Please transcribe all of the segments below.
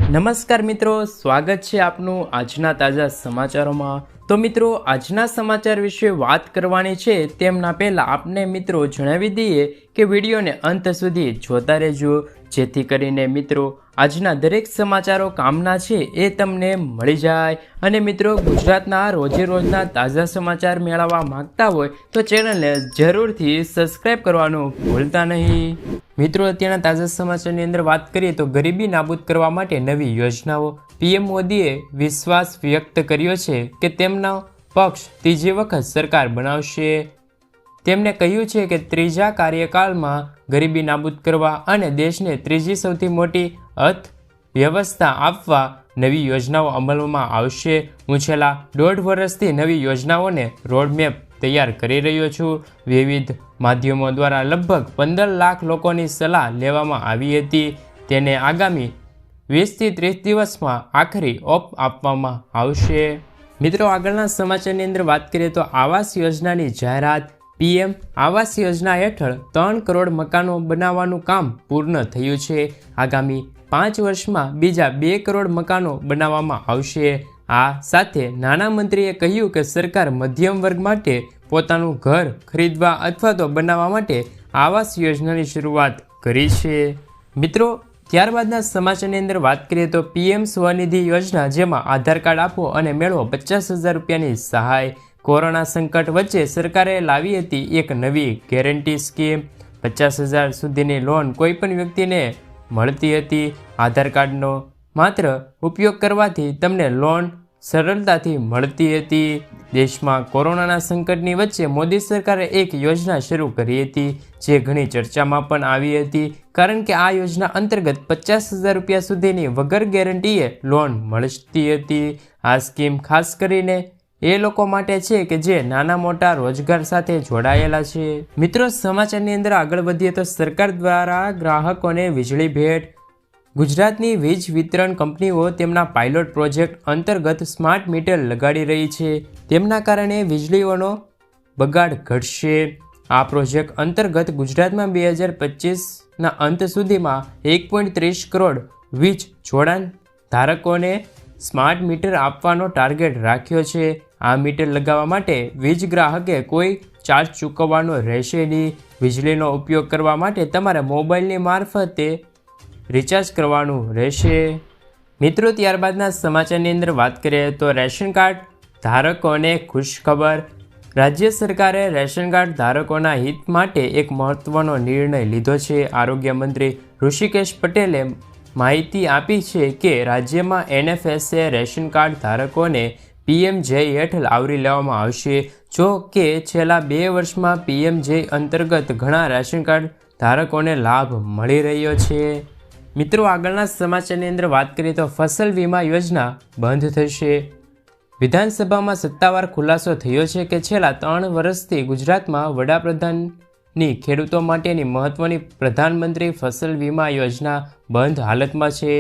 નમસ્કાર મિત્રો, સ્વાગત છે આપનું આજના તાજા સમાચારોમાં। તો મિત્રો, આજના સમાચાર વિશે વાત કરવાની છે તેમના પહેલાં આપને મિત્રો જણાવી દઈએ કે વિડીયોને અંત સુધી જોતા રહેજો, જેથી કરીને મિત્રો આજના દરેક સમાચારો કામના છે એ તમને મળી જાય। અને મિત્રો, ગુજરાતના રોજે રોજના તાજા સમાચાર મેળવવા માંગતા હોય તો ચેનલને જરૂરથી સબસ્ક્રાઈબ કરવાનું ભૂલતા નહીં। મિત્રો, અત્યારના તાજા સમાચારની અંદર વાત કરીએ તો ગરીબી નાબૂદ કરવા માટે નવી યોજનાઓ। પીએમ મોદીએ વિશ્વાસ વ્યક્ત કર્યો છે કે તેમનો પક્ષ ત્રીજી વખત સરકાર બનાવશે। તેમણે કહ્યું છે કે ત્રીજા કાર્યકાળમાં ગરીબી નાબૂદ કરવા અને દેશને ત્રીજી સૌથી મોટી અર્થવ્યવસ્થા આપવા નવી યોજનાઓ અમલમાં આવશે। હું છેલ્લા 1.5 વર્ષથી નવી યોજનાઓને રોડમેપ તૈયાર કરી રહ્યો છું। વિવિધ માધ્યમો દ્વારા લગભગ 15 લાખ લોકોની સલાહ લેવામાં આવી હતી। તેને આગામી 20 થી 30 દિવસમાં આખરી ઓપ આપવામાં આવશે। મિત્રો, આગળના સમાચારની અંદર વાત કરીએ તો આવાસ યોજનાની જાહેરાત। પીએમ આવાસ યોજના હેઠળ 3 કરોડ મકાનો બનાવવાનું કામ પૂર્ણ થયું છે। આગામી 5 વર્ષમાં બીજા 2 કરોડ મકાનો બનાવવામાં આવશે। આ સાથે નાણામંત્રીએ કહ્યું કે સરકાર મધ્યમ વર્ગ માટે પોતાનું ઘર ખરીદવા અથવા તો બનાવવા માટે આવાસ યોજનાની શરૂઆત કરી છે। મિત્રો, ત્યારબાદના સમાચારની અંદર વાત કરીએ તો પીએમ સ્વનિધિ યોજના, જેમાં આધાર કાર્ડ આપો અને મેળવો 50,000 રૂપિયાની સહાય। કોરોના સંકટ વચ્ચે સરકારે લાવી હતી એક નવી ગેરંટી સ્કીમ। 50,000 સુધીની લોન કોઈપણ વ્યક્તિને મળતી હતી। આધાર કાર્ડનો માત્ર ઉપયોગ કરવાથી તમને લોન સરળતાથી મળતી હતી। દેશમાં કોરોનાના સંકટની વચ્ચે મોદી સરકારે એક યોજના શરૂ કરી હતી જે ઘણી ચર્ચામાં પણ આવી હતી, કારણ કે આ યોજના અંતર્ગત 50,000 રૂપિયા સુધીની વગર ગેરંટીએ લોન મળતી હતી। આ સ્કીમ ખાસ કરીને એ લોકો માટે છે કે જે નાના મોટા રોજગાર સાથે જોડાયેલા છે। મિત્રો, સમાચારની અંદર આગળ વધીએ તો સરકાર દ્વારા ગ્રાહકોને વીજળી ભેટ। ગુજરાતની વીજ વિતરણ કંપનીઓ તેમના પાયલોટ પ્રોજેક્ટ અંતર્ગત સ્માર્ટ મીટર લગાડી રહી છે। તેમના કારણે વીજળીઓનો બગાડ ઘટશે। આ પ્રોજેક્ટ અંતર્ગત ગુજરાતમાં 2025ના અંત સુધીમાં 1.30 કરોડ વીજ જોડાણ ધારકોને સ્માર્ટ મીટર આપવાનો ટાર્ગેટ રાખ્યો છે। આ મીટર લગાવવા માટે વીજ ગ્રાહકે કોઈ ચાર્જ ચૂકવવાનો રહેશે નહીં। વીજળીનો ઉપયોગ કરવા માટે તમારે મોબાઈલની મારફતે રિચાર્જ કરવાનું રહેશે। મિત્રો, ત્યારબાદના સમાચારની અંદર વાત કરીએ તો રેશન કાર્ડ ધારકોને ખુશખબર। રાજ્ય સરકારે રેશન કાર્ડ ધારકોના હિત માટે એક મહત્વનો નિર્ણય લીધો છે। આરોગ્ય મંત્રી ઋષિકેશ પટેલે માહિતી આપી છે કે રાજ્યમાં એનએફએસએ રેશન કાર્ડ ધારકોને પીએમજય હેઠળ આવરી લેવામાં આવશે। જો કે છેલ્લા 2 વર્ષમાં પીએમજય અંતર્ગત ઘણા રેશન કાર્ડ ધારકોને લાભ મળી રહ્યો છે। મિત્રો, આગળના સમાચારની અંદર વાત કરીએ તો ફસલ વીમા યોજના બંધ થશે। વિધાનસભામાં સત્તાવાર ખુલાસો થયો છે કે છેલ્લા 3 વર્ષથી ગુજરાતમાં વડાપ્રધાનની ખેડૂતો માટેની મહત્વની પ્રધાનમંત્રી ફસલ વીમા યોજના બંધ હાલતમાં છે।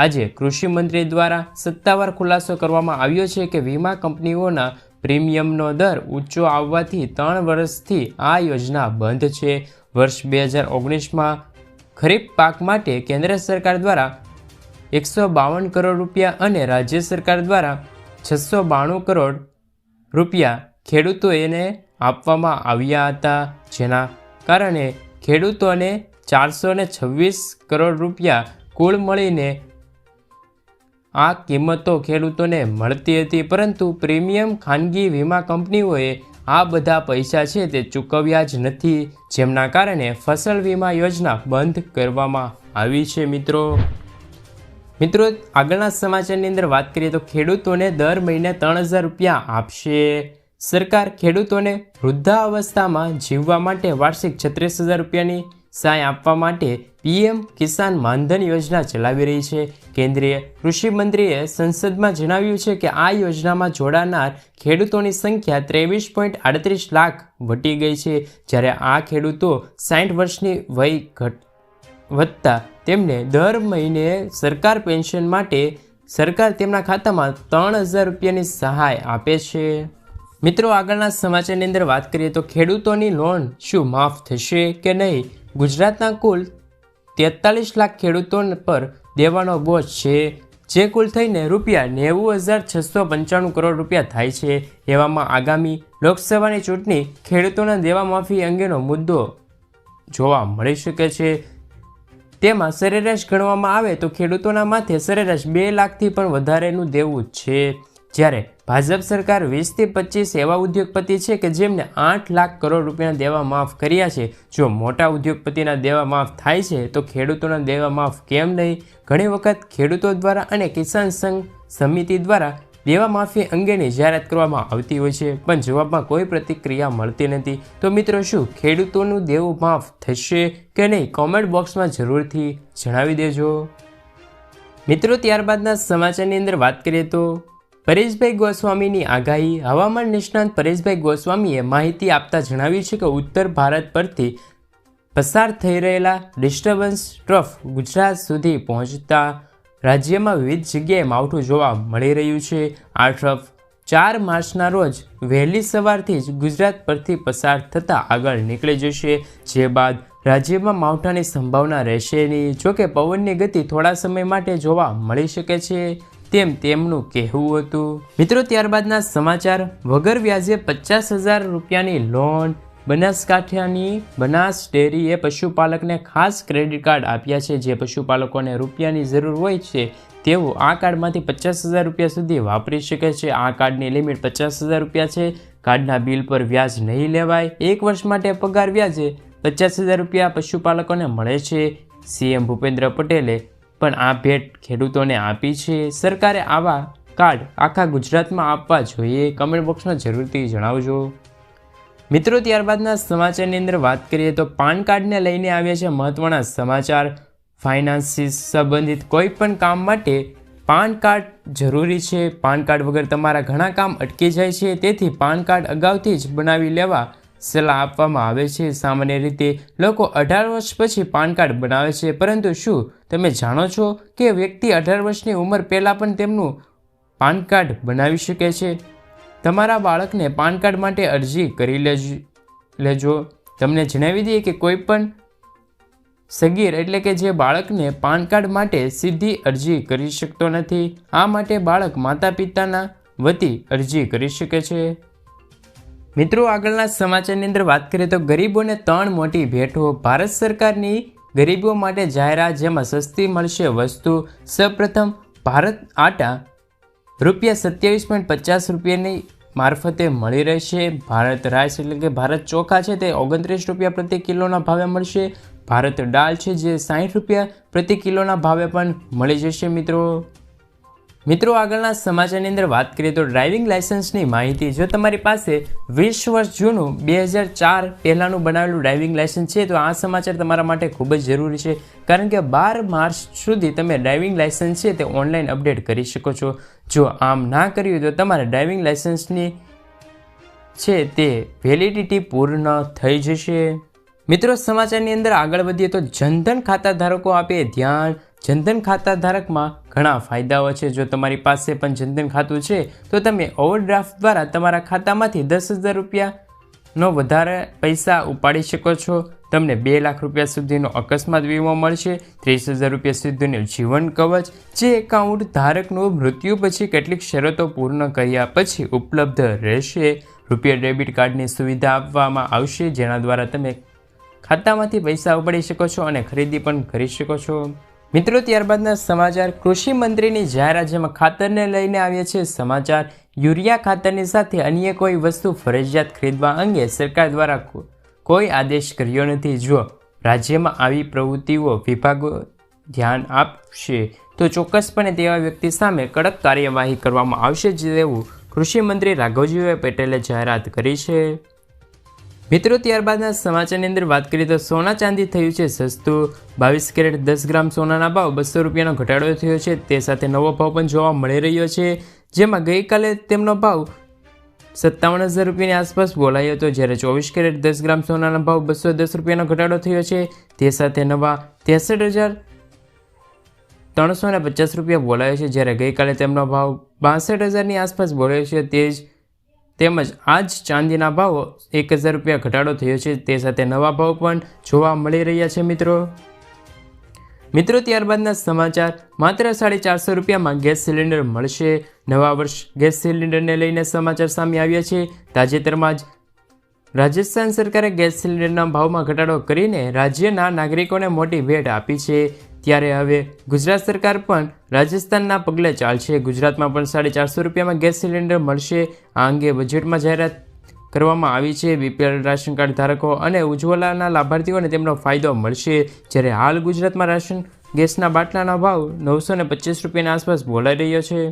આજે કૃષિ મંત્રી દ્વારા સત્તાવાર ખુલાસો કરવામાં આવ્યો છે કે વીમા કંપનીઓના પ્રીમિયમનો દર ઊંચો આવવાથી 3 વર્ષથી આ યોજના બંધ છે। વર્ષ 2019માં ખરીફ પાક માટે કેન્દ્ર સરકાર દ્વારા 152 કરોડ રૂપિયા અને રાજ્ય સરકાર દ્વારા 692 કરોડ રૂપિયા ખેડૂતોને આપવામાં આવ્યા હતા, જેના કારણે ખેડૂતોને 426 કરોડ રૂપિયા કુલ મળીને આ કિંમતો ખેડૂતોને મળતી હતી। પરંતુ પ્રીમિયમ ખાનગી વીમા કંપનીઓએ આ બધા પૈસા છે તે ચૂકવ્યા જ નથી, જેમના કારણે ફસલ વીમા યોજના બંધ કરવામાં આવી છે। મિત્રો, આગળના સમાચારની અંદર વાત કરીએ તો ખેડૂતોને દર મહિને 3,000 રૂપિયા આપશે। સરકાર ખેડૂતોને વૃદ્ધાવસ્થામાં જીવવા માટે વાર્ષિક 36,000 રૂપિયાની સહાય આપવા માટે પીએમ કિસાન માનધન યોજના ચલાવી રહી છે। કેન્દ્રીય કૃષિ મંત્રીએ સંસદમાં જણાવ્યું છે કે આ યોજનામાં જોડાનાર ખેડૂતોની સંખ્યા 23.38 લાખ વટી ગઈ છે। જ્યારે આ ખેડૂતો 60 વર્ષની વય વધતા તેમને દર મહિને સરકાર પેન્શન માટે સરકાર તેમના ખાતામાં 3,000 રૂપિયાની સહાય આપે છે। મિત્રો, આગળના સમાચારની અંદર વાત કરીએ તો ખેડૂતોની લોન શું માફ થશે કે નહીં? ગુજરાતના કુલ 43 લાખ ખેડૂતો પર દેવાનો બોજ છે। જે કુલ થઈને રૂપિયા 90,695 કરોડ રૂપિયા થાય છે। એવામાં આગામી લોકસભાની ચૂંટણી ખેડૂતોના દેવા માફી અંગેનો મુદ્દો જોવા મળી શકે છે। તેમાં સરેરાશ ગણવામાં આવે તો ખેડૂતોના માથે સરેરાશ 2 લાખથી પણ વધારેનું દેવું છે, જ્યારે ભાજપ સરકાર 20થી 25 એવા ઉદ્યોગપતિ છે કે જેમને 8 લાખ કરોડ રૂપિયાના દેવા માફ કર્યા છે। જો મોટા ઉદ્યોગપતિના દેવા માફ થાય છે તો ખેડૂતોના દેવા માફ કેમ નહીં? ઘણી વખત ખેડૂતો દ્વારા અને કિસાન સંઘ સમિતિ દ્વારા દેવા માફી અંગેની જાહેરાત કરવામાં આવતી હોય છે, પણ જવાબમાં કોઈ પ્રતિક્રિયા મળતી નથી। તો મિત્રો, શું ખેડૂતોનું દેવું માફ થશે કે નહીં? કોમેન્ટ બોક્સમાં જરૂરથી જણાવી દેજો। મિત્રો, ત્યારબાદના સમાચારની અંદર વાત કરીએ તો પરેશભાઈ ગોસ્વામીની આગાહી। હવામાન નિષ્ણાંત પરેશભાઈ ગોસ્વામીએ માહિતી આપતા જણાવ્યું છે કે ઉત્તર ભારત પરથી પસાર થઈ રહેલા ડિસ્ટર્બન્સ ટ્રફ ગુજરાત સુધી પહોંચતા રાજ્યમાં વિવિધ જગ્યાએ માવઠું જોવા મળી રહ્યું છે। આ ટ્રફ 4 માર્ચના રોજ વહેલી સવારથી જ ગુજરાત પરથી પસાર થતાં આગળ નીકળી જશે, જે બાદ રાજ્યમાં માવઠાની સંભાવના રહેશે નહીં। જોકે પવનની ગતિ થોડા સમય માટે જોવા મળી શકે છે તેમ તેમનું કહેવું હતું। મિત્રો, ત્યારબાદના સમાચાર। વગર વ્યાજે 50,000 રૂપિયાની લોન। બનાસકાંઠાની બનાસ ડેરીએ પશુપાલકને ખાસ ક્રેડિટ કાર્ડ આપ્યા છે। જે પશુપાલકોને રૂપિયાની જરૂર હોય છે તેઓ આ કાર્ડમાંથી 50,000 રૂપિયા સુધી વાપરી શકે છે। આ કાર્ડની લિમિટ 50,000 રૂપિયા છે। કાર્ડના બિલ પર વ્યાજ નહીં લેવાય। 1 વર્ષ માટે પગાર વ્યાજે 50,000 રૂપિયા પશુપાલકોને મળે છે। સીએમ ભૂપેન્દ્ર પટેલે પણ આ ભેટ ખેડૂતોને આપી છે। સરકારે આવા કાર્ડ આખા ગુજરાતમાં આપવા જોઈએ? કમેન્ટ બોક્સમાં જરૂરથી જણાવજો। મિત્રો, ત્યારબાદના સમાચારની અંદર વાત કરીએ તો પાન કાર્ડને લઈને આવ્યા છે મહત્વના સમાચાર। ફાઇનાન્સિસ સંબંધિત કોઈ પણ કામ માટે પાન કાર્ડ જરૂરી છે। પાન કાર્ડ વગર તમારા ઘણા કામ અટકી જાય છે, તેથી પાન કાર્ડ અગાઉથી જ બનાવી લેવા સલાહ આપવામાં આવે છે। સામાન્ય રીતે લોકો 18 વર્ષ પછી પાન કાર્ડ બનાવે છે, પરંતુ શું તમે જાણો છો કે વ્યક્તિ 18 વર્ષની ઉંમર પહેલાં પણ તેમનું પાન કાર્ડ બનાવી શકે છે? તમારા બાળકને પાન કાર્ડ માટે અરજી કરી લેજો। તમને જણાવી દઈએ કે કોઈ પણ સગીર એટલે કે જે બાળકને પાન કાર્ડ માટે સીધી અરજી કરી શકતો નથી। આ માટે બાળક માતા પિતાના વતી અરજી કરી શકે છે। મિત્રો, આગળના સમાચારની અંદર વાત કરીએ તો ગરીબોને 3 મોટી ભેટો। ભારત સરકારની ગરીબો માટે જાહેરાત, જેમાં સસ્તી મળશે વસ્તુ। સૌપ્રથમ ભારત આટા ₹27.50 મારફતે મળી રહેશે। ભારત રાઈસ એટલે કે ભારત ચોખા છે તે ₹29 પ્રતિ કિલોના ભાવે મળશે। ભારત દાળ છે જે ₹60 પ્રતિ કિલોના ભાવે પણ મળી જશે। મિત્રો, આગળના સમાચારની અંદર વાત કરીએ તો ડ્રાઇવિંગ લાયસન્સની માહિતી। જો તમારી પાસે 20 વર્ષ જૂનું 2004 પહેલાંનું બનાવેલું ડ્રાઇવિંગ લાયસન્સ છે તો આ સમાચાર તમારા માટે ખૂબ જ જરૂરી છે, કારણ કે 12 માર્ચ સુધી તમે ડ્રાઇવિંગ લાયસન્સ છે તે ઓનલાઈન અપડેટ કરી શકો છો। જો આમ ના કર્યું તો તમારા ડ્રાઇવિંગ લાયસન્સની છે તે વેલિડિટી પૂર્ણ થઈ જશે। મિત્રો, સમાચારની અંદર આગળ વધીએ તો જનધન ખાતા ધારકો આપે ધ્યાન। જનધન ખાતા ધારકમાં ઘણા ફાયદાઓ છે। જો તમારી પાસે પણ જનધન ખાતું છે તો તમે ઓવરડ્રાફ્ટ દ્વારા તમારા ખાતામાંથી 10,000 રૂપિયાનો વધારે પૈસા ઉપાડી શકો છો। તમને 2 લાખ રૂપિયા સુધીનો અકસ્માત વીમો મળશે। 30,000 રૂપિયા સુધીનું જીવન કવચ, જે એકાઉન્ટ ધારકનું મૃત્યુ પછી કેટલીક શરતો પૂર્ણ કર્યા પછી ઉપલબ્ધ રહેશે। રૂપિયા ડેબિટ કાર્ડની સુવિધા આપવામાં આવશે, જેના દ્વારા તમે ખાતામાંથી પૈસા ઉપાડી શકો છો અને ખરીદી પણ કરી શકો છો। મિત્રો, ત્યારબાદના સમાચાર। કૃષિ મંત્રીની જાહેરાત, જેમાં ખાતરને લઈને આવ્યા છે સમાચાર। યુરિયા ખાતરની સાથે અન્ય કોઈ વસ્તુ ફરજિયાત ખરીદવા અંગે સરકાર દ્વારા કોઈ આદેશ કર્યો નથી। જો રાજ્યમાં આવી પ્રવૃત્તિઓ વિભાગો ધ્યાન આપશે તો ચોક્કસપણે તેવા વ્યક્તિ સામે કડક કાર્યવાહી કરવામાં આવશે, તેવું કૃષિ મંત્રી રાઘવજીભાઈ પટેલે જાહેરાત કરી છે। મિત્રો, ત્યારબાદના સમાચારની અંદર વાત કરીએ તો સોના ચાંદી થયું છે સસ્તું। 22 કેરેટ 10 ગ્રામ સોનાના ભાવ 200 રૂપિયાનો ઘટાડો થયો છે। તે સાથે નવો ભાવ પણ જોવા મળી રહ્યો છે, જેમાં ગઈકાલે તેમનો ભાવ 57,000 રૂપિયાની આસપાસ બોલાયો હતો, જ્યારે 24 કેરેટ 10 ગ્રામ સોનાના ભાવ 210 રૂપિયાનો ઘટાડો થયો છે। તે સાથે નવા 63,350 રૂપિયા બોલાયો છે, જ્યારે ગઈકાલે તેમનો ભાવ 62,000ની આસપાસ બોલાયો છે। તેમજ આજ ચાંદીના ભાવ 1,000 રૂપિયા ઘટાડો થયો છે। તે સાથે નવા ભાવ પણ જોવા મળી રહ્યા છે। મિત્રો, મિત્રો ત્યારબાદના સમાચાર, માત્ર 450 રૂપિયામાં ગેસ સિલિન્ડર મળશે. નવા વર્ષ ગેસ સિલિન્ડરને લઈને સમાચાર સામે આવ્યા છે. તાજેતરમાં જ રાજસ્થાન સરકારે ગેસ સિલિન્ડરના ભાવમાં ઘટાડો કરીને રાજ્યના નાગરિકોને મોટી ભેટ આપી છે. ત્યારે હવે ગુજરાત સરકાર પણ રાજસ્થાનના પગલે ચાલશે. ગુજરાતમાં પણ 450 રૂપિયામાં ગેસ સિલિન્ડર મળશે. આ અંગે બજેટમાં જાહેરાત કરવામાં આવી છે. બીપીએલ રાશન કાર્ડ ધારકો અને ઉજ્જવલાના લાભાર્થીઓને તેમનો ફાયદો મળશે. જ્યારે હાલ ગુજરાતમાં રાશન ગેસના બાટલાનો ભાવ 925 રૂપિયાની આસપાસ બોલાઈ રહ્યો છે.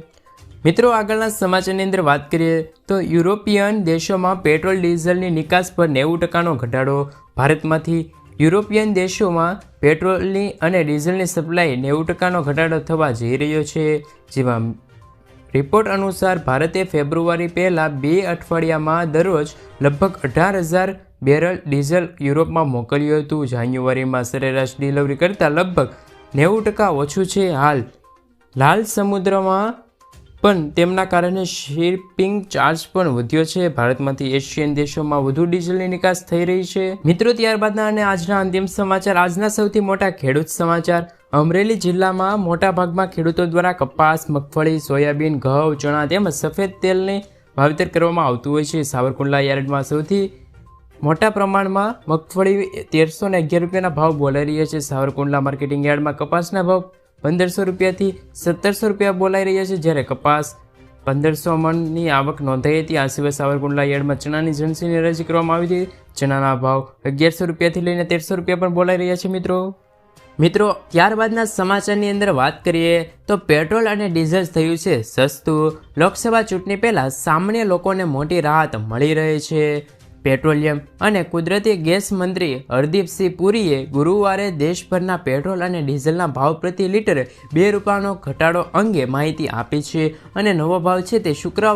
મિત્રો આગળના સમાચારની અંદર વાત કરીએ તો યુરોપિયન દેશોમાં પેટ્રોલ ડીઝલની નિકાસ પર 90%નો ઘટાડો. ભારતમાંથી યુરોપિયન દેશોમાં પેટ્રોલની અને ડીઝલની સપ્લાય 90%નો ઘટાડો થવા જઈ રહ્યો છે. જેમાં રિપોર્ટ અનુસાર ભારતે ફેબ્રુઆરી પહેલાં 2 અઠવાડિયામાં દરરોજ લગભગ 18,000 બેરલ ડીઝલ યુરોપમાં મોકલ્યું હતું. જાન્યુઆરીમાં સરેરાશ ડિલિવરી કરતાં લગભગ 90% ઓછું છે. હાલ લાલ સમુદ્રમાં પણ તેમના કારણે શિપિંગ ચાર્જ પણ વધ્યો છે. ભારતમાંથી એશિયન દેશોમાં વધુ ડીઝલની નિકાસ થઈ રહી છે. મિત્રો ત્યારબાદના અને આજના અંતિમ સમાચાર, આજના સૌથી મોટા ખેડૂત સમાચાર. અમરેલી જિલ્લામાં મોટા ભાગમાં ખેડૂતો દ્વારા કપાસ, મગફળી, સોયાબીન, ઘઉં, ચણા તેમજ સફેદ તેલને વાવેતર કરવામાં આવતું હોય છે. સાવરકુંડલા યાર્ડમાં સૌથી મોટા પ્રમાણમાં મગફળી 1311 રૂપિયાના ભાવ બોલાઈ રહ્યા છે. સાવરકુંડલા માર્કેટિંગ યાર્ડમાં કપાસના ભાવ 1500 રૂપિયાથી 1700 રૂપિયા બોલાઈ રહ્યા છે. જ્યારે કપાસ 1500 મણની આવક નોંધાઈ હતી. આ સિવાય સાવરકુંડલા યાર્ડમાં ચણાની જણસીની હરાજી કરવામાં આવી હતી. ચણાના ભાવ 1100 રૂપિયાથી લઈને 1300 રૂપિયા પણ બોલાઈ રહ્યા છે. મિત્રો ત્યારબાદના સમાચારની અંદર વાત કરીએ તો પેટ્રોલ અને ડીઝલ થયું છે સસ્તું. લોકસભા ચૂંટણી પહેલાં સામાન્ય લોકોને મોટી રાહત મળી રહી છે. પેટ્રોલિયમ અને કુદરતી ગેસ મંત્રી હરદીપસિંહ પુરીએ ગુરુવારે દેશભરના પેટ્રોલ અને ડીઝલના ભાવ પ્રતિ લિટર 2 રૂપિયાનો ઘટાડો અંગે માહિતી આપી છે. અને નવો ભાવ છે તે શુક્રવારે